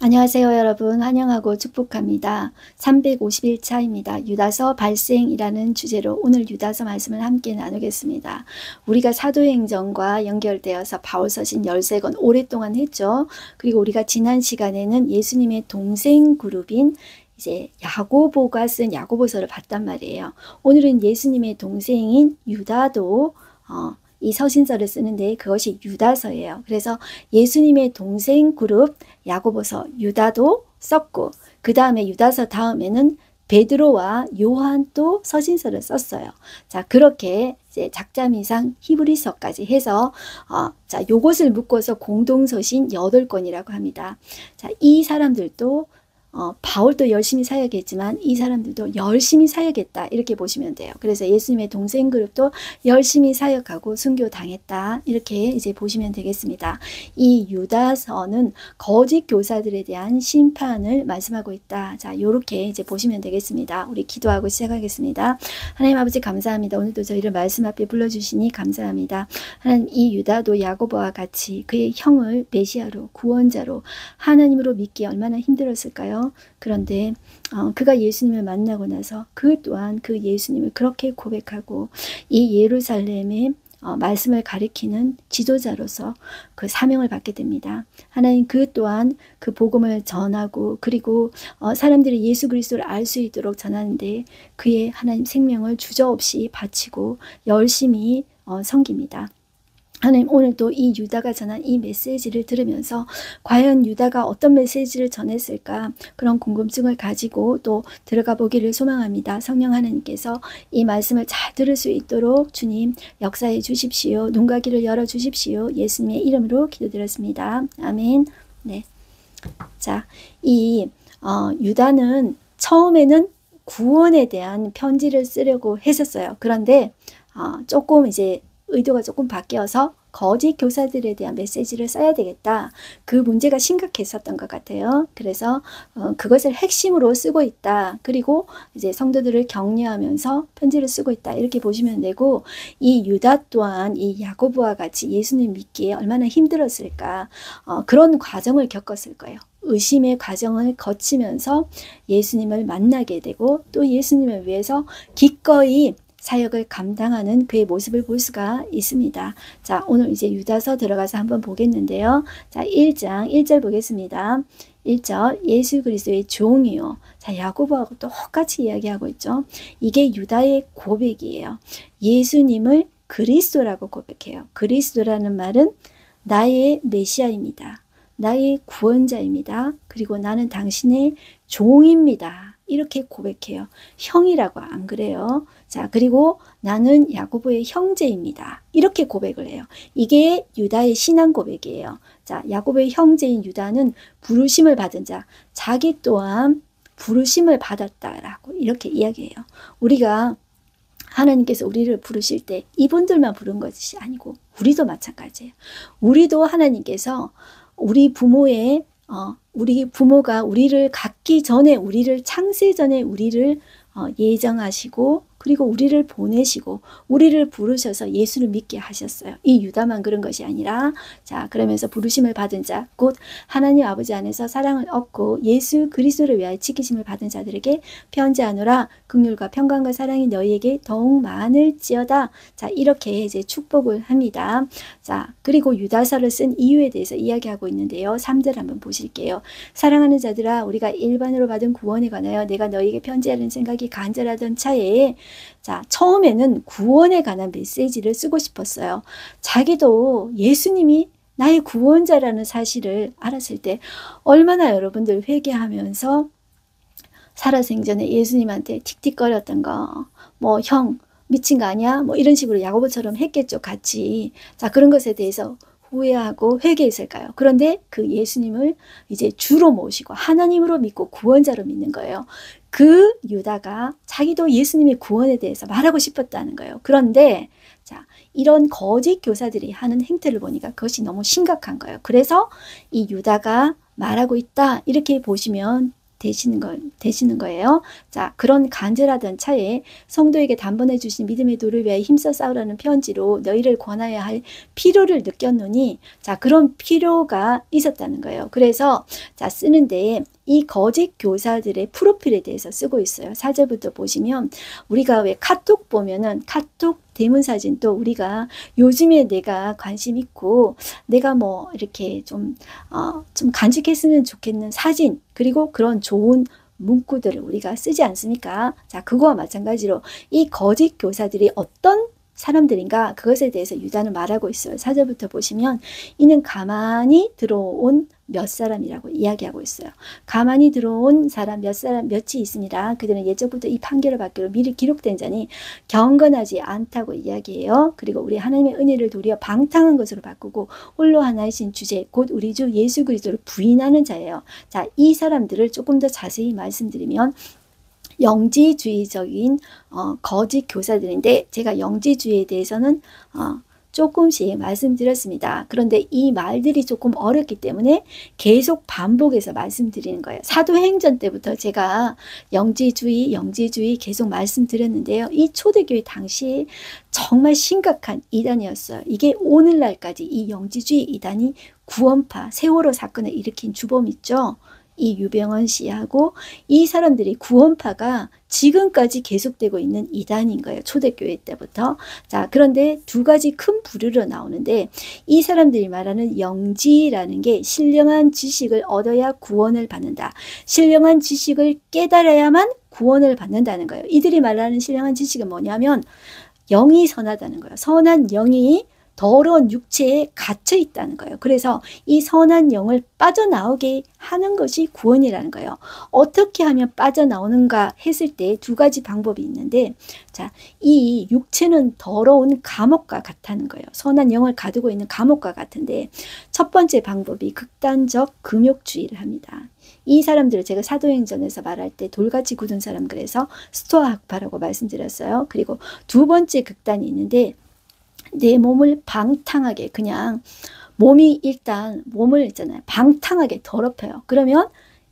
안녕하세요 여러분. 환영하고 축복합니다. 351차입니다. 유다서 발생이라는 주제로 오늘 유다서 말씀을 함께 나누겠습니다. 우리가 사도행전과 연결되어서 바울서신 13권 오랫동안 했죠. 그리고 우리가 지난 시간에는 예수님의 동생 그룹인 이제 야고보가 쓴 야고보서를 봤단 말이에요. 오늘은 예수님의 동생인 유다도 이 서신서를 쓰는데 그것이 유다서예요. 그래서 예수님의 동생 그룹 야고보서 유다도 썼고 그 다음에 유다서 다음에는 베드로와 요한도 서신서를 썼어요. 자, 그렇게 이제 작자미상 히브리서까지 해서 자, 요것을 묶어서 공동서신 8권이라고 합니다. 자, 이 사람들도 바울도 열심히 사역했지만 이 사람들도 열심히 사역했다 이렇게 보시면 돼요. 그래서 예수님의 동생 그룹도 열심히 사역하고 순교 당했다 이렇게 이제 보시면 되겠습니다. 이 유다서는 거짓 교사들에 대한 심판을 말씀하고 있다. 자, 요렇게 이제 보시면 되겠습니다. 우리 기도하고 시작하겠습니다. 하나님 아버지 감사합니다. 오늘도 저희를 말씀 앞에 불러주시니 감사합니다. 하나님, 이 유다도 야고보와 같이 그의 형을 메시아로 구원자로 하나님으로 믿기 얼마나 힘들었을까요? 그런데 그가 예수님을 만나고 나서 그 또한 그 예수님을 그렇게 고백하고 이 예루살렘의 말씀을 가리키는 지도자로서 그 사명을 받게 됩니다. 하나님, 그 또한 그 복음을 전하고 그리고 사람들이 예수 그리스도를 알 수 있도록 전하는데 그의 하나님 생명을 주저없이 바치고 열심히 섬깁니다. 하나님, 오늘도 이 유다가 전한 이 메시지를 들으면서 과연 유다가 어떤 메시지를 전했을까 그런 궁금증을 가지고 또 들어가 보기를 소망합니다. 성령 하나님께서 이 말씀을 잘 들을 수 있도록 주님 역사해 주십시오. 눈과 귀를 열어 주십시오. 예수님의 이름으로 기도드렸습니다. 아멘. 네. 자, 이 유다는 처음에는 구원에 대한 편지를 쓰려고 했었어요. 그런데 조금 이제 의도가 조금 바뀌어서 거짓 교사들에 대한 메시지를 써야 되겠다. 그 문제가 심각했었던 것 같아요. 그래서 그것을 핵심으로 쓰고 있다. 그리고 이제 성도들을 격려하면서 편지를 쓰고 있다. 이렇게 보시면 되고, 이 유다 또한 이 야고보와 같이 예수님 믿기에 얼마나 힘들었을까. 그런 과정을 겪었을 거예요. 의심의 과정을 거치면서 예수님을 만나게 되고 또 예수님을 위해서 기꺼이 사역을 감당하는 그의 모습을 볼 수가 있습니다. 자, 오늘 이제 유다서 들어가서 한번 보겠는데요. 자, 1장 1절 보겠습니다. 1절 예수 그리스도의 종이요. 자, 야고보하고 똑같이 이야기하고 있죠. 이게 유다의 고백이에요. 예수님을 그리스도라고 고백해요. 그리스도라는 말은 나의 메시아입니다. 나의 구원자입니다. 그리고 나는 당신의 종입니다. 이렇게 고백해요. 형이라고 안 그래요. 자, 그리고 나는 야고보의 형제입니다. 이렇게 고백을 해요. 이게 유다의 신앙 고백이에요. 자, 야고보의 형제인 유다는 부르심을 받은 자, 자기 또한 부르심을 받았다라고 이렇게 이야기해요. 우리가 하나님께서 우리를 부르실 때 이분들만 부른 것이 아니고 우리도 마찬가지예요. 우리도 하나님께서 우리 부모가 우리를 갖기 전에, 우리를 창세 전에 우리를 예정하시고 그리고 우리를 보내시고 우리를 부르셔서 예수를 믿게 하셨어요. 이 유다만 그런 것이 아니라, 자, 그러면서 부르심을 받은 자, 곧 하나님 아버지 안에서 사랑을 얻고 예수 그리스도를 위하여 지키심을 받은 자들에게 편지하노라. 긍휼과 평강과 사랑이 너희에게 더욱 많을지어다. 자, 이렇게 이제 축복을 합니다. 자, 그리고 유다서를 쓴 이유에 대해서 이야기하고 있는데요. 3절 한번 보실게요. 사랑하는 자들아, 우리가 일반으로 받은 구원에 관하여 내가 너희에게 편지하는 생각이 간절하던 차에, 자, 처음에는 구원에 관한 메시지를 쓰고 싶었어요. 자기도 예수님이 나의 구원자라는 사실을 알았을 때 얼마나 여러분들 회개하면서 살아생전에 예수님한테 틱틱거렸던 거, 뭐 형 미친 거 아니야? 뭐 이런 식으로 야고보처럼 했겠죠, 같이. 자, 그런 것에 대해서 후회하고 회개했을까요? 그런데 그 예수님을 이제 주로 모시고 하나님으로 믿고 구원자로 믿는 거예요. 그 유다가 자기도 예수님의 구원에 대해서 말하고 싶었다는 거예요. 그런데 자, 이런 거짓 교사들이 하는 행태를 보니까 그것이 너무 심각한 거예요. 그래서 이 유다가 말하고 있다 이렇게 보시면 되시는 거예요. 자, 그런 간절하던 차에 성도에게 단번에 주신 믿음의 돌을 위하여 힘써 싸우라는 편지로 너희를 권하여야 할 필요를 느꼈노니, 자, 그런 필요가 있었다는 거예요. 그래서 자, 쓰는데 이 거짓 교사들의 프로필에 대해서 쓰고 있어요. 4절부터 보시면 우리가 왜 카톡 보면은 카톡 대문 사진, 또 우리가 요즘에 내가 관심 있고 내가 뭐 이렇게 좀 간직했으면 좋겠는 사진, 그리고 그런 좋은 문구들을 우리가 쓰지 않습니까? 자, 그거와 마찬가지로 이 거짓 교사들이 어떤 사람들인가, 그것에 대해서 유다는 말하고 있어요. 4절부터 보시면 이는 가만히 들어온 몇 사람이라고 이야기하고 있어요. 가만히 들어온 사람 몇이 있습니다. 그들은 예적부터 이 판결을 받기로 미리 기록된 자니 경건하지 않다고 이야기해요. 그리고 우리 하나님의 은혜를 도리어 방탕한 것으로 바꾸고 홀로 하나이신 주제 곧 우리 주 예수 그리스도를 부인하는 자예요. 자, 이 사람들을 조금 더 자세히 말씀드리면 영지주의적인 거짓 교사들인데, 제가 영지주의에 대해서는 조금씩 말씀드렸습니다. 그런데 이 말들이 조금 어렵기 때문에 계속 반복해서 말씀드리는 거예요. 사도행전 때부터 제가 영지주의 계속 말씀드렸는데요. 이 초대교회 당시에 정말 심각한 이단이었어요. 이게 오늘날까지 이 영지주의 이단이 구원파 세월호 사건을 일으킨 주범 있죠. 이 유병헌 씨하고 이 사람들이 구원파가 지금까지 계속되고 있는 이단인 거예요. 초대교회 때부터. 자, 그런데 두 가지 큰 부류로 나오는데, 이 사람들이 말하는 영지라는 게 신령한 지식을 얻어야 구원을 받는다. 신령한 지식을 깨달아야만 구원을 받는다는 거예요. 이들이 말하는 신령한 지식은 뭐냐면 영이 선하다는 거예요. 선한 영이 더러운 육체에 갇혀 있다는 거예요. 그래서 이 선한 영을 빠져나오게 하는 것이 구원이라는 거예요. 어떻게 하면 빠져나오는가 했을 때 두 가지 방법이 있는데, 자, 이 육체는 더러운 감옥과 같다는 거예요. 선한 영을 가두고 있는 감옥과 같은데, 첫 번째 방법이 극단적 금욕주의를 합니다. 이 사람들을 제가 사도행전에서 말할 때 돌같이 굳은 사람, 그래서 스토아 학파라고 말씀드렸어요. 그리고 두 번째 극단이 있는데, 내 몸을 방탕하게, 그냥 몸이 일단 몸을 있잖아요, 방탕하게 더럽혀요. 그러면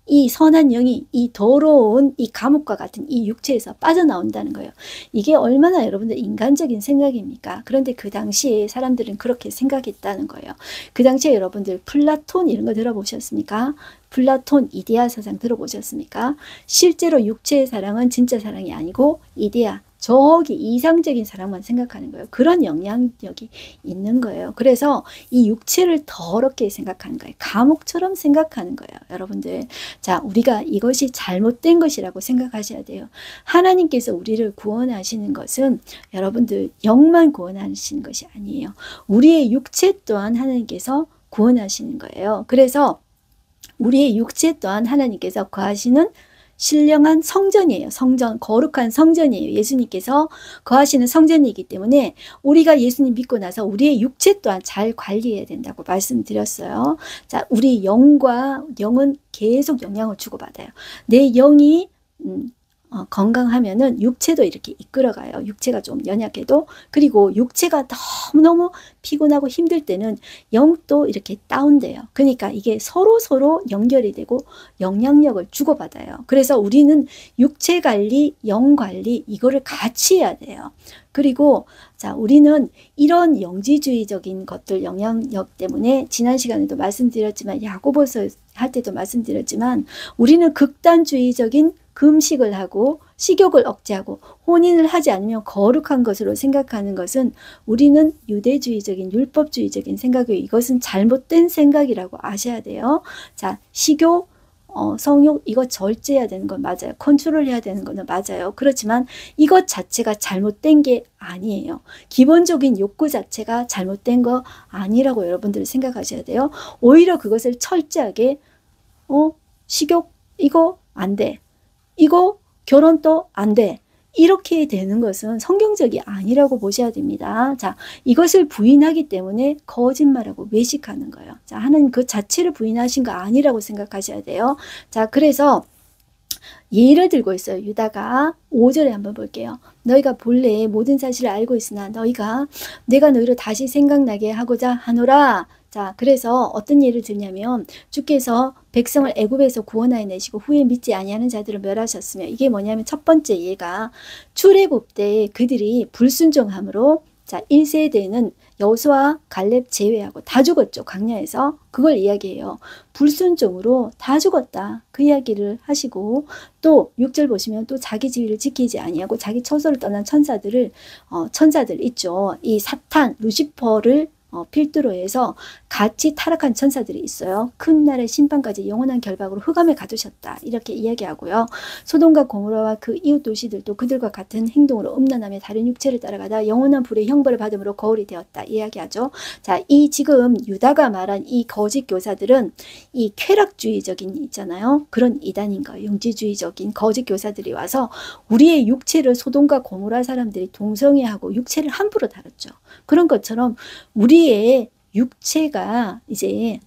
이 선한 영이 이 더러운 이 감옥과 같은 이 육체에서 빠져나온다는 거예요. 이게 얼마나 여러분들 인간적인 생각입니까? 그런데 그 당시에 사람들은 그렇게 생각했다는 거예요. 그 당시에 여러분들 플라톤 이런 거 들어보셨습니까? 플라톤 이데아 사상 들어보셨습니까? 실제로 육체의 사랑은 진짜 사랑이 아니고 이데아, 저기 이상적인 사랑만 생각하는 거예요. 그런 영향력이 있는 거예요. 그래서 이 육체를 더럽게 생각하는 거예요. 감옥처럼 생각하는 거예요. 여러분들, 자, 우리가 이것이 잘못된 것이라고 생각하셔야 돼요. 하나님께서 우리를 구원하시는 것은 여러분들 영만 구원하시는 것이 아니에요. 우리의 육체 또한 하나님께서 구원하시는 거예요. 그래서 우리의 육체 또한 하나님께서 거하시는 신령한 성전이에요. 성전, 거룩한 성전이에요. 예수님께서 거하시는 성전이기 때문에 우리가 예수님 믿고 나서 우리의 육체 또한 잘 관리해야 된다고 말씀드렸어요. 자, 우리 영은 계속 영향을 주고받아요. 내 영이 건강하면은 육체도 이렇게 이끌어가요. 육체가 좀 연약해도. 그리고 육체가 너무너무 피곤하고 힘들 때는 영도 이렇게 다운돼요. 그러니까 이게 서로 연결이 되고 영향력을 주고받아요. 그래서 우리는 육체 관리, 영 관리 이거를 같이 해야 돼요. 그리고 자, 우리는 이런 영지주의적인 것들 영향력 때문에 지난 시간에도 말씀드렸지만, 야고보서 할 때도 말씀드렸지만, 우리는 극단주의적인 금식을 하고 식욕을 억제하고 혼인을 하지 않으면 거룩한 것으로 생각하는 것은, 우리는 유대주의적인 율법주의적인 생각이에요. 이것은 잘못된 생각이라고 아셔야 돼요. 자, 식욕, 성욕 이거 절제해야 되는 건 맞아요. 컨트롤 해야 되는 거는 맞아요. 그렇지만 이것 자체가 잘못된 게 아니에요. 기본적인 욕구 자체가 잘못된 거 아니라고 여러분들 생각하셔야 돼요. 오히려 그것을 철저하게 식욕 이거 안 돼. 이거 결혼도 안 돼. 이렇게 되는 것은 성경적이 아니라고 보셔야 됩니다. 자, 이것을 부인하기 때문에 거짓말하고 외식하는 거예요. 자, 하나님 그 자체를 부인하신 거 아니라고 생각하셔야 돼요. 자, 그래서 예를 들고 있어요. 유다가 5절에 한번 볼게요. 너희가 본래 모든 사실을 알고 있으나 내가 너희를 다시 생각나게 하고자 하노라. 자, 그래서 어떤 예를 들냐면, 주께서 백성을 애굽에서 구원하여 내시고 후에 믿지 아니하는 자들을 멸하셨으며, 이게 뭐냐면 첫 번째 예가 출애굽 때 그들이 불순종함으로, 자 1세대는 여호수아 갈렙 제외하고 다 죽었죠. 광야에서. 그걸 이야기해요. 불순종으로 다 죽었다. 그 이야기를 하시고, 또 6절 보시면 또 자기 지위를 지키지 아니하고 자기 처소를 떠난 천사들 있죠. 이 사탄 루시퍼를 필두로 해서 같이 타락한 천사들이 있어요. 큰 날의 심판까지 영원한 결박으로 흑암에 가두셨다. 이렇게 이야기하고요. 소돔과 고모라와 그 이웃 도시들도 그들과 같은 행동으로 음란하며 다른 육체를 따라가다 영원한 불의 형벌을 받음으로 거울이 되었다. 이야기하죠. 자, 이 지금 유다가 말한 이 거짓 교사들은 이 쾌락주의적인 있잖아요. 그런 이단인 거예요. 영지주의적인 거짓 교사들이 와서 우리의 육체를 소돔과 고모라 사람들이 동성애하고 육체를 함부로 다뤘죠. 그런 것처럼 우리의 육체가 이제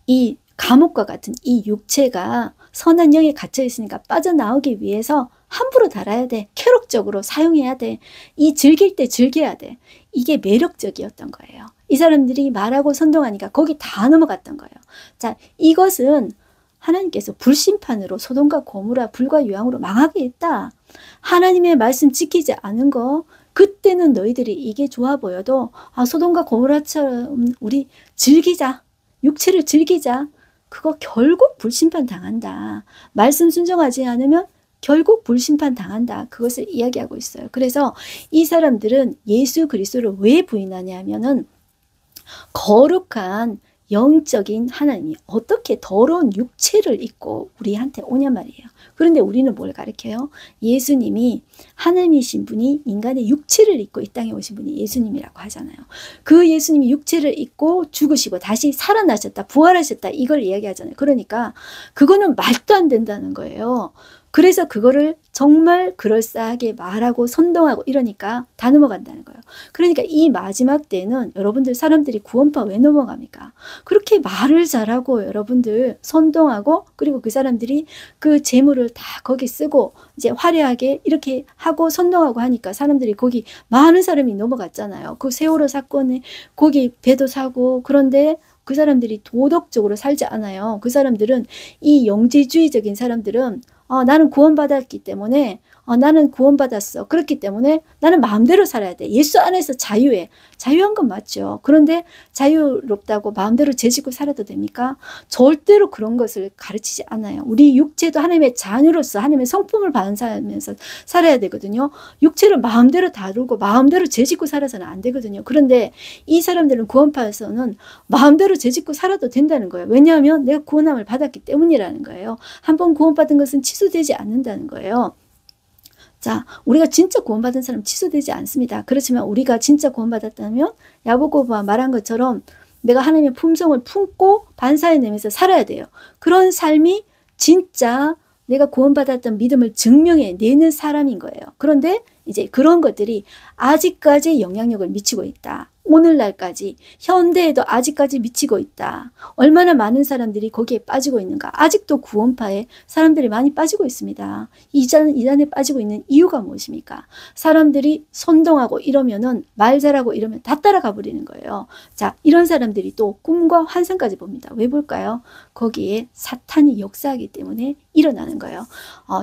이 감옥과 같은 이 육체가 선한 영에 갇혀 있으니까 빠져나오기 위해서 함부로 달아야 돼. 쾌락적으로 사용해야 돼. 이 즐길 때 즐겨야 돼. 이게 매력적이었던 거예요. 이 사람들이 말하고 선동하니까 거기 다 넘어갔던 거예요. 자, 이것은 하나님께서 불심판으로 소돔과 고모라 불과 유황으로 망하게 했다. 하나님의 말씀 지키지 않은 거, 그때는 너희들이 이게 좋아 보여도 소돔과 고모라처럼 우리 즐기자. 육체를 즐기자. 그거 결국 불심판 당한다. 말씀 순종하지 않으면 결국 불심판 당한다. 그것을 이야기하고 있어요. 그래서 이 사람들은 예수 그리스도를 왜 부인하냐 하면은 거룩한 영적인 하나님이 어떻게 더러운 육체를 입고 우리한테 오냐 말이에요. 그런데 우리는 뭘 가르쳐요? 예수님이 하나님이신 분이 인간의 육체를 입고 이 땅에 오신 분이 예수님이라고 하잖아요. 그 예수님이 육체를 입고 죽으시고 다시 살아나셨다, 부활하셨다, 이걸 이야기하잖아요. 그러니까 그거는 말도 안 된다는 거예요. 그래서 그거를 정말 그럴싸하게 말하고 선동하고 이러니까 다 넘어간다는 거예요. 그러니까 이 마지막 때는 여러분들 사람들이 구원파 왜 넘어갑니까? 그렇게 말을 잘하고 여러분들 선동하고, 그리고 그 사람들이 그 재물을 다 거기 쓰고 이제 화려하게 이렇게 하고 선동하고 하니까 사람들이 거기 많은 사람이 넘어갔잖아요. 그 세월호 사건에 거기 배도 사고. 그런데 그 사람들이 도덕적으로 살지 않아요. 그 사람들은, 이 영지주의적인 사람들은 나는 구원받았기 때문에 나는 구원받았어. 그렇기 때문에 나는 마음대로 살아야 돼. 예수 안에서 자유해. 자유한 건 맞죠. 그런데 자유롭다고 마음대로 죄짓고 살아도 됩니까? 절대로 그런 것을 가르치지 않아요. 우리 육체도 하나님의 자녀로서 하나님의 성품을 반사하면서 살아야 되거든요. 육체를 마음대로 다루고 마음대로 죄짓고 살아서는 안 되거든요. 그런데 이 사람들은 구원파에서는 마음대로 죄짓고 살아도 된다는 거예요. 왜냐하면 내가 구원함을 받았기 때문이라는 거예요. 한번 구원받은 것은 취소되지 않는다는 거예요. 자, 우리가 진짜 구원받은 사람 취소되지 않습니다. 그렇지만 우리가 진짜 구원받았다면 야고보가 말한 것처럼 내가 하나님의 품성을 품고 반사해내면서 살아야 돼요. 그런 삶이 진짜 내가 구원받았던 믿음을 증명해내는 사람인 거예요. 그런데 이제 그런 것들이 아직까지 영향력을 미치고 있다. 오늘날까지, 현대에도 아직까지 미치고 있다. 얼마나 많은 사람들이 거기에 빠지고 있는가. 아직도 구원파에 사람들이 많이 빠지고 있습니다. 이단에 빠지고 있는 이유가 무엇입니까? 사람들이 선동하고 이러면은, 말 잘하고 이러면 다 따라가 버리는 거예요. 자, 이런 사람들이 또 꿈과 환상까지 봅니다. 왜 볼까요? 거기에 사탄이 역사하기 때문에 일어나는 거예요.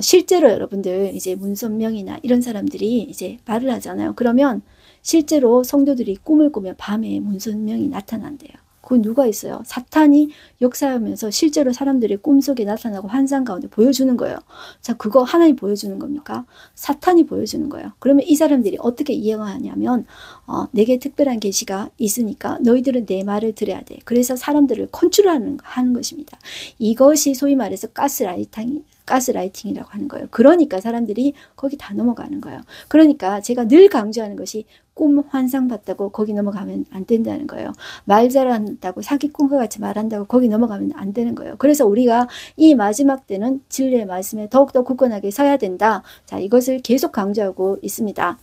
실제로 여러분들 이제 문선명이나 이런 사람들이 이제 말을 하잖아요. 그러면 실제로 성도들이 꿈을 꾸며 밤에 문선명이 나타난대요. 그건 누가 있어요? 사탄이 역사하면서 실제로 사람들의 꿈속에 나타나고 환상 가운데 보여주는 거예요. 자, 그거 하나님 보여주는 겁니까? 사탄이 보여주는 거예요. 그러면 이 사람들이 어떻게 이해하냐면 내게 특별한 계시가 있으니까 너희들은 내 말을 들어야 돼. 그래서 사람들을 컨트롤하는 것입니다. 이것이 소위 말해서 가스라이팅이라고 하는 거예요. 그러니까 사람들이 거기 다 넘어가는 거예요. 그러니까 제가 늘 강조하는 것이 꿈 환상 봤다고 거기 넘어가면 안 된다는 거예요. 말 잘한다고 사기꾼과 같이 말한다고 거기 넘어가면 안 되는 거예요. 그래서 우리가 이 마지막 때는 진리의 말씀에 더욱더 굳건하게 서야 된다. 자, 이것을 계속 강조하고 있습니다.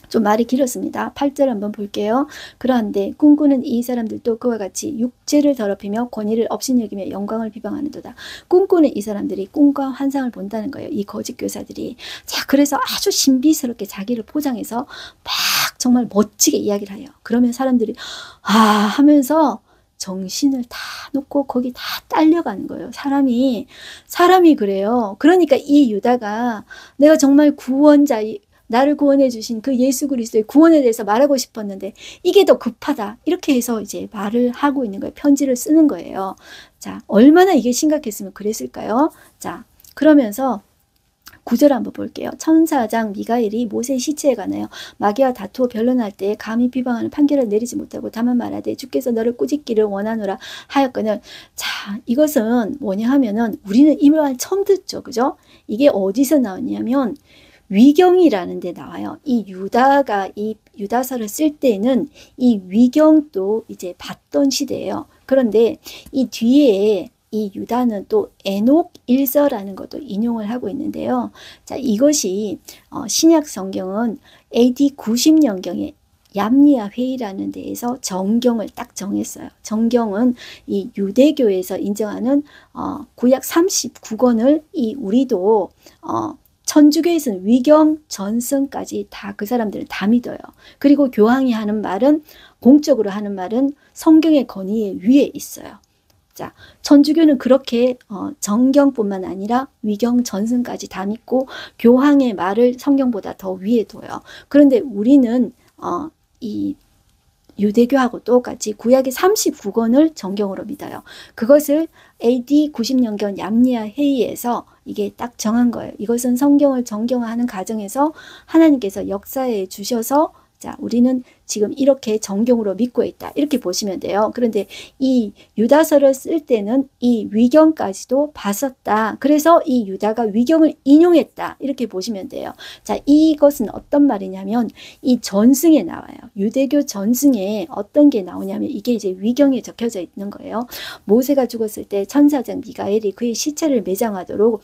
좀 말이 길었습니다. 8절 한번 볼게요. 그러한데 꿈꾸는 이 사람들도 그와 같이 육체를 더럽히며 권위를 업신여기며 영광을 비방하는도다. 꿈꾸는 이 사람들이 꿈과 환상을 본다는 거예요. 이 거짓 교사들이. 자, 그래서 아주 신비스럽게 자기를 포장해서 막 정말 멋지게 이야기를 해요. 그러면 사람들이 하면서 정신을 다 놓고 거기 다 딸려가는 거예요. 사람이 그래요. 그러니까 이 유다가 내가 정말 구원자, 나를 구원해 주신 그 예수 그리스도의 구원에 대해서 말하고 싶었는데 이게 더 급하다. 이렇게 해서 이제 말을 하고 있는 거예요. 편지를 쓰는 거예요. 자, 얼마나 이게 심각했으면 그랬을까요? 자, 그러면서 9절 한번 볼게요. 천사장 미가엘이 모세의 시체에 관하여 마귀와 다투어 변론할 때 감히 비방하는 판결을 내리지 못하고 다만 말하되 주께서 너를 꾸짖기를 원하노라 하였거늘. 자, 이것은 뭐냐 하면은 우리는 이 말 처음 듣죠. 그죠? 이게 어디서 나왔냐면 위경이라는 데 나와요. 이 유다가 이 유다서를 쓸 때는 이 위경도 이제 봤던 시대예요. 그런데 이 뒤에 이 유다는 또 에녹 일서라는 것도 인용을 하고 있는데요. 자, 이것이 신약 성경은 AD 90년경에 얌리아 회의라는 데에서 정경을 딱 정했어요. 정경은 이 유대교에서 인정하는 구약 39권을 이 우리도 천주교에서는 위경, 전승까지 다 그 사람들은 다 믿어요. 그리고 교황이 하는 말은, 공적으로 하는 말은 성경의 권위 위에 있어요. 자, 천주교는 그렇게 정경뿐만 아니라 위경, 전승까지 다 믿고 교황의 말을 성경보다 더 위에 둬요. 그런데 우리는 이 유대교하고 똑같이 구약의 39권을 정경으로 믿어요. 그것을 AD 90년경 얌리아 회의에서 이게 딱 정한 거예요. 이것은 성경을 정경화하는 과정에서 하나님께서 역사해 주셔서 자, 우리는 지금 이렇게 정경으로 믿고 있다. 이렇게 보시면 돼요. 그런데 이 유다서를 쓸 때는 이 위경까지도 봤었다. 그래서 이 유다가 위경을 인용했다. 이렇게 보시면 돼요. 자, 이것은 어떤 말이냐면 이 전승에 나와요. 유대교 전승에 어떤 게 나오냐면 이게 이제 위경에 적혀져 있는 거예요. 모세가 죽었을 때 천사장 미가엘이 그의 시체를 매장하도록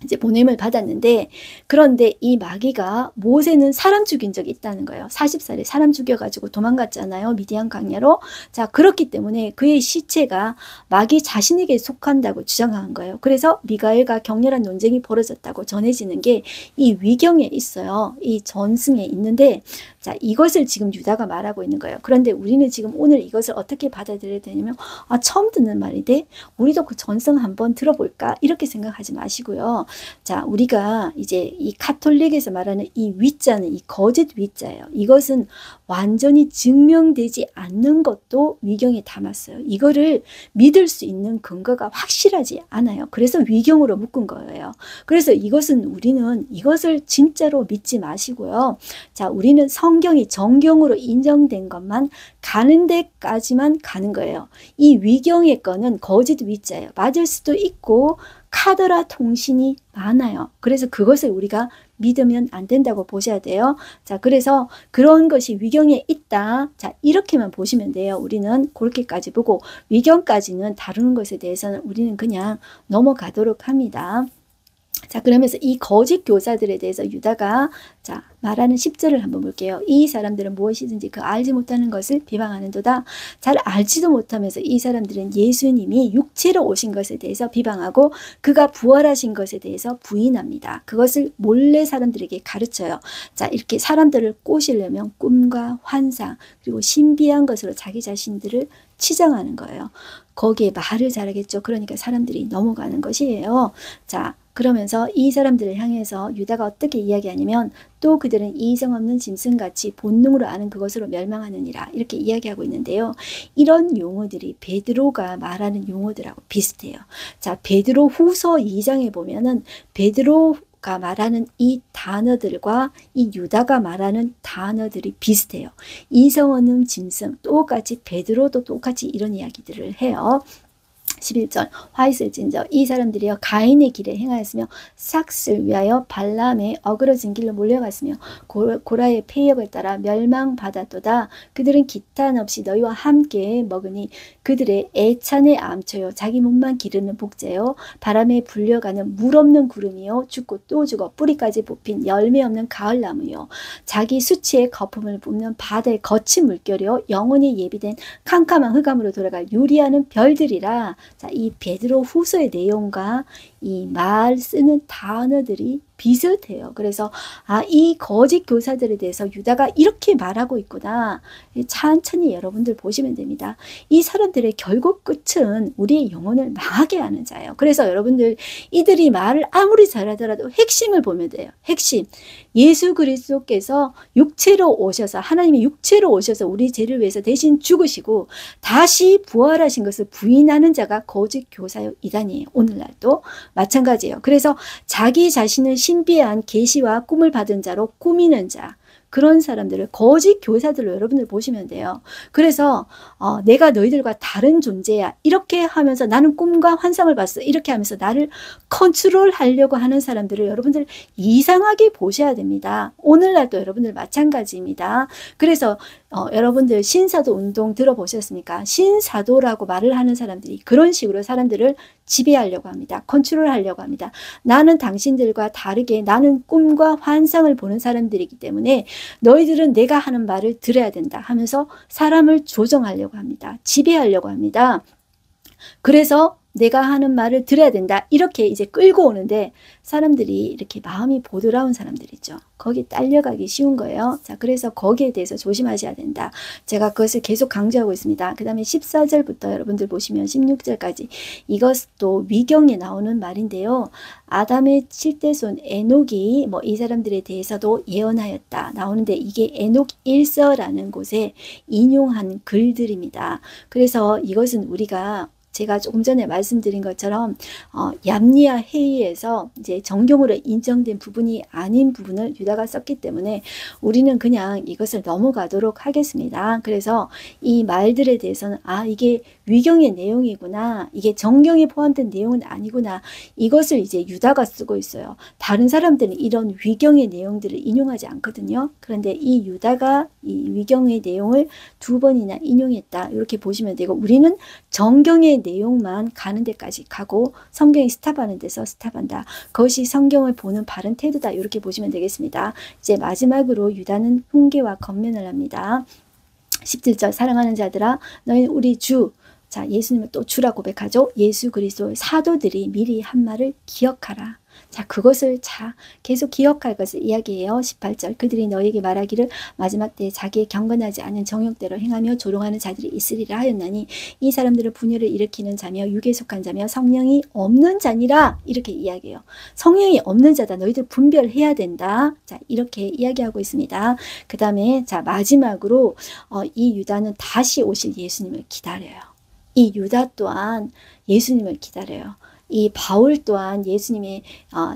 이제 보냄을 받았는데, 그런데 이 마귀가 모세는 사람 죽인 적이 있다는 거예요. 40살에 사람 죽여가지고 도망갔잖아요. 미디안 광야로. 자, 그렇기 때문에 그의 시체가 마귀 자신에게 속한다고 주장한 거예요. 그래서 미가엘과 격렬한 논쟁이 벌어졌다고 전해지는 게 이 위경에 있어요. 이 전승에 있는데, 자, 이것을 지금 유다가 말하고 있는 거예요. 그런데 우리는 지금 오늘 이것을 어떻게 받아들여야 되냐면, 처음 듣는 말인데 우리도 그 전승 한번 들어볼까? 이렇게 생각하지 마시고요. 자, 우리가 이제 이 카톨릭에서 말하는 이 위자는 이 거짓 위자예요. 이것은 완전히 증명되지 않는 것도 위경에 담았어요. 이거를 믿을 수 있는 근거가 확실하지 않아요. 그래서 위경으로 묶은 거예요. 그래서 이것은 우리는 이것을 진짜로 믿지 마시고요. 자, 우리는 성경이 정경으로 인정된 것만 가는 데까지만 가는 거예요. 이 위경의 거는 거짓 위자예요. 맞을 수도 있고 카더라 통신이 많아요. 그래서 그것을 우리가 믿으면 안 된다고 보셔야 돼요. 자, 그래서 그런 것이 위경에 있다. 자, 이렇게만 보시면 돼요. 우리는 그렇게까지 보고 위경까지는 다루는 것에 대해서는 우리는 그냥 넘어가도록 합니다. 자, 그러면서 이 거짓 교사들에 대해서 유다가 자, 말하는 10절을 한번 볼게요. 이 사람들은 무엇이든지 그 알지 못하는 것을 비방하는도다. 잘 알지도 못하면서 이 사람들은 예수님이 육체로 오신 것에 대해서 비방하고 그가 부활하신 것에 대해서 부인합니다. 그것을 몰래 사람들에게 가르쳐요. 자, 이렇게 사람들을 꼬시려면 꿈과 환상 그리고 신비한 것으로 자기 자신들을 치장하는 거예요. 거기에 말을 잘하겠죠. 그러니까 사람들이 넘어가는 것이에요. 자, 그러면서 이 사람들을 향해서 유다가 어떻게 이야기하냐면 또 그들은 이성 없는 짐승같이 본능으로 아는 그것으로 멸망하느니라 이렇게 이야기하고 있는데요. 이런 용어들이 베드로가 말하는 용어들하고 비슷해요. 자, 베드로 후서 2장에 보면은 베드로가 말하는 이 단어들과 이 유다가 말하는 단어들이 비슷해요. 이성 없는 짐승, 똑같이 베드로도 똑같이 이런 이야기들을 해요. 11절 화 있을진저 이 사람들이여 가인의 길에 행하였으며 삭스를 위하여 발람의 어그러진 길로 몰려갔으며 고라의 폐역을 따라 멸망받았도다. 그들은 기탄 없이 너희와 함께 먹으니 그들의 애찬의 암초요 자기 몸만 기르는 복제요 바람에 불려가는 물 없는 구름이요 죽고 또 죽어 뿌리까지 뽑힌 열매 없는 가을나무요 자기 수치의 거품을 뿜는 바다의 거친 물결이요 영원히 예비된 캄캄한 흑암으로 돌아갈 유리하는 별들이라. 자, 이 베드로 후서의 내용과 이 말 쓰는 단어들이 비슷해요. 그래서 이 거짓 교사들에 대해서 유다가 이렇게 말하고 있구나. 천천히 여러분들 보시면 됩니다. 이 사람들의 결국 끝은 우리의 영혼을 망하게 하는 자예요. 그래서 여러분들 이들이 말을 아무리 잘하더라도 핵심을 보면 돼요. 핵심. 예수 그리스도께서 육체로 오셔서 하나님이 육체로 오셔서 우리 죄를 위해서 대신 죽으시고 다시 부활하신 것을 부인하는 자가 거짓 교사요 이단이에요. 오늘날도 마찬가지예요. 그래서 자기 자신을 신비한 계시와 꿈을 받은 자로 꾸미는 자, 그런 사람들을 거짓 교사들로 여러분들 보시면 돼요. 그래서 내가 너희들과 다른 존재야 이렇게 하면서 나는 꿈과 환상을 봤어 이렇게 하면서 나를 컨트롤하려고 하는 사람들을 여러분들 이상하게 보셔야 됩니다. 오늘날도 여러분들 마찬가지입니다. 그래서 여러분들 신사도 운동 들어보셨습니까? 신사도라고 말을 하는 사람들이 그런 식으로 사람들을 지배하려고 합니다. 컨트롤하려고 합니다. 나는 당신들과 다르게 나는 꿈과 환상을 보는 사람들이기 때문에 너희들은 내가 하는 말을 들어야 된다 하면서 사람을 조정하려고 합니다. 지배하려고 합니다. 그래서 내가 하는 말을 들어야 된다 이렇게 이제 끌고 오는데 사람들이 이렇게 마음이 보드라운 사람들이죠. 거기 딸려가기 쉬운 거예요. 자, 그래서 거기에 대해서 조심하셔야 된다. 제가 그것을 계속 강조하고 있습니다. 그 다음에 14절부터 여러분들 보시면 16절까지 이것도 위경에 나오는 말인데요. 아담의 7대손 에녹이 이 사람들에 대해서도 예언하였다 나오는데 이게 에녹 1서라는 곳에 인용한 글들입니다. 그래서 이것은 우리가 제가 조금 전에 말씀드린 것처럼 얌리아 회의에서 이제 정경으로 인정된 부분이 아닌 부분을 유다가 썼기 때문에 우리는 그냥 이것을 넘어가도록 하겠습니다. 그래서 이 말들에 대해서는 이게 위경의 내용이구나. 이게 정경에 포함된 내용은 아니구나. 이것을 이제 유다가 쓰고 있어요. 다른 사람들은 이런 위경의 내용들을 인용하지 않거든요. 그런데 이 유다가 이 위경의 내용을 2번이나 인용했다. 이렇게 보시면 되고 우리는 정경의 내용만 가는 데까지 가고 성경이 스탑하는 데서 스탑한다. 그것이 성경을 보는 바른 태도다. 이렇게 보시면 되겠습니다. 이제 마지막으로 유다는 훈계와 권면을 합니다. 17절 사랑하는 자들아 너희는 우리 주 자, 예수님을 또 주라 고백하죠. 예수 그리스도의 사도들이 미리 한 말을 기억하라. 자, 그것을 계속 기억할 것을 이야기해요. 18절 그들이 너에게 말하기를 마지막 때에 자기의 경건하지 않은 정욕대로 행하며 조롱하는 자들이 있으리라 하였나니 이 사람들은 분열을 일으키는 자며 육에 속한 자며 성령이 없는 자니라 이렇게 이야기해요. 성령이 없는 자다. 너희들 분별해야 된다. 자, 이렇게 이야기하고 있습니다. 그 다음에 자 마지막으로 이 유다는 다시 오실 예수님을 기다려요. 이 유다 또한 예수님을 기다려요. 이 바울 또한 예수님의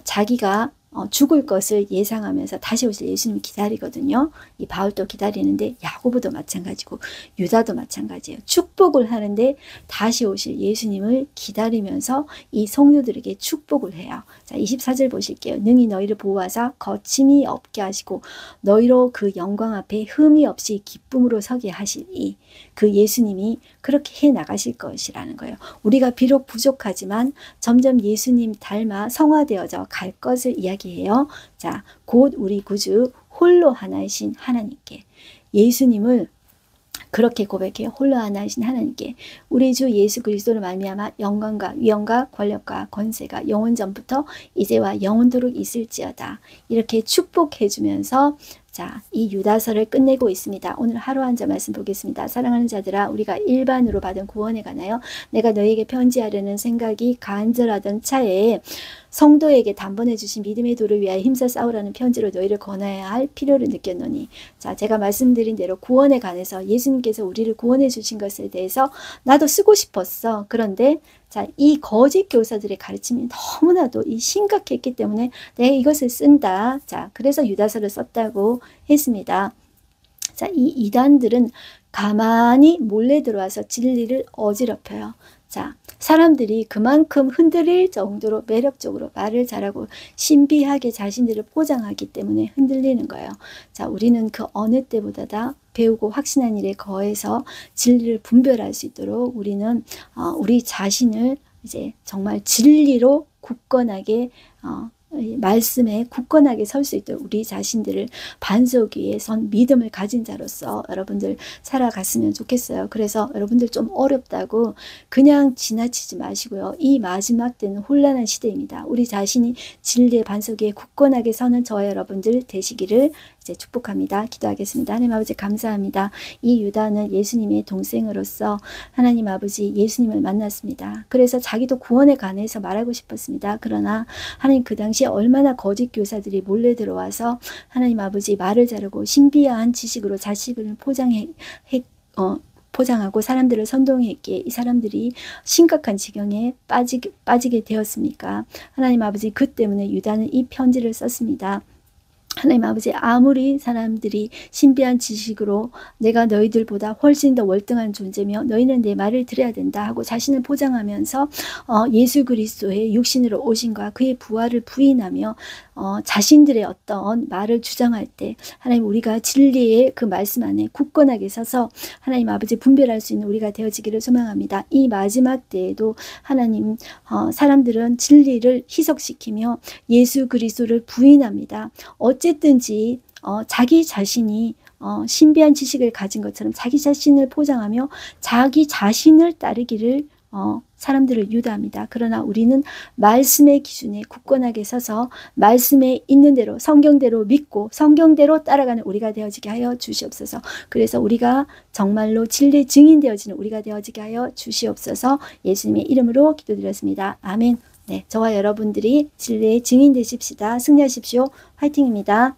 자기가 죽을 것을 예상하면서 다시 오실 예수님을 기다리거든요. 이 바울도 기다리는데 야고보도 마찬가지고 유다도 마찬가지예요. 축복을 하는데 다시 오실 예수님을 기다리면서 이 성도들에게 축복을 해요. 자, 24절 보실게요. 능히 너희를 보호하사 거침이 없게 하시고 너희로 그 영광 앞에 흠이 없이 기쁨으로 서게 하시니 그 예수님이 그렇게 해 나가실 것이라는 거예요. 우리가 비록 부족하지만 점점 예수님 닮아 성화되어져 갈 것을 이야기해요. 자, 곧 우리 구주 홀로 하나이신 하나님께 예수님을 그렇게 고백해요. 홀로 하나이신 하나님께 우리 주 예수 그리스도를 말미암아 영광과 위엄과 권력과 권세가 영원 전부터 이제와 영원토록 있을지어다. 이렇게 축복해 주면서 자, 이 유다서를 끝내고 있습니다. 오늘 하루 한 절 말씀 보겠습니다. 사랑하는 자들아 우리가 일반으로 받은 구원에 관하여 내가 너에게 편지하려는 생각이 간절하던 차에 성도에게 단번에 주신 믿음의 도를 위하여 힘써 싸우라는 편지로 너희를 권하여야 할 필요를 느꼈노니 자, 제가 말씀드린 대로 구원에 관해서 예수님께서 우리를 구원해 주신 것에 대해서 나도 쓰고 싶었어. 그런데 자, 이 거짓 교사들의 가르침이 너무나도 심각했기 때문에 내가 이것을 쓴다. 자, 그래서 유다서를 썼다고 했습니다. 자, 이 이단들은 가만히 몰래 들어와서 진리를 어지럽혀요. 자, 사람들이 그만큼 흔들릴 정도로 매력적으로 말을 잘하고 신비하게 자신들을 포장하기 때문에 흔들리는 거예요. 자, 우리는 그 어느 때보다 배우고 확신한 일에 거해서 진리를 분별할 수 있도록 우리는 우리 자신을 이제 정말 진리로 굳건하게 말씀에 굳건하게 설 수 있도록 우리 자신들을 반석 위에 선 믿음을 가진 자로서 여러분들 살아갔으면 좋겠어요. 그래서 여러분들 좀 어렵다고 그냥 지나치지 마시고요. 이 마지막 때는 혼란한 시대입니다. 우리 자신이 진리의 반석 위에 굳건하게 서는 저와 여러분들 되시기를 이제 축복합니다. 기도하겠습니다. 하나님 아버지 감사합니다. 이 유다는 예수님의 동생으로서 하나님 아버지 예수님을 만났습니다. 그래서 자기도 구원에 관해서 말하고 싶었습니다. 그러나 하나님 그 당시에 얼마나 거짓 교사들이 몰래 들어와서 하나님 아버지 말을 자르고 신비한 지식으로 자식을 포장하고 사람들을 선동했기에 이 사람들이 심각한 지경에 빠지게 되었습니까? 하나님 아버지 그 때문에 유다는 이 편지를 썼습니다. 하나님 아버지 아무리 사람들이 신비한 지식으로 내가 너희들보다 훨씬 더 월등한 존재며 너희는 내 말을 들어야 된다 하고 자신을 포장하면서 예수 그리스도의 육신으로 오신과 그의 부활을 부인하며 자신들의 어떤 말을 주장할 때 하나님 우리가 진리의 그 말씀 안에 굳건하게 서서 하나님 아버지 분별할 수 있는 우리가 되어지기를 소망합니다. 이 마지막 때에도 하나님 사람들은 진리를 희석시키며 예수 그리스도를 부인합니다. 어쨌든지 자기 자신이 신비한 지식을 가진 것처럼 자기 자신을 포장하며 자기 자신을 따르기를 사람들을 유도합니다. 그러나 우리는 말씀의 기준에 굳건하게 서서 말씀에 있는 대로 성경대로 믿고 성경대로 따라가는 우리가 되어지게 하여 주시옵소서. 그래서 우리가 정말로 진리 증인되어지는 우리가 되어지게 하여 주시옵소서. 예수님의 이름으로 기도드렸습니다. 아멘. 네, 저와 여러분들이 진리의 증인 되십시다. 승리하십시오. 화이팅입니다.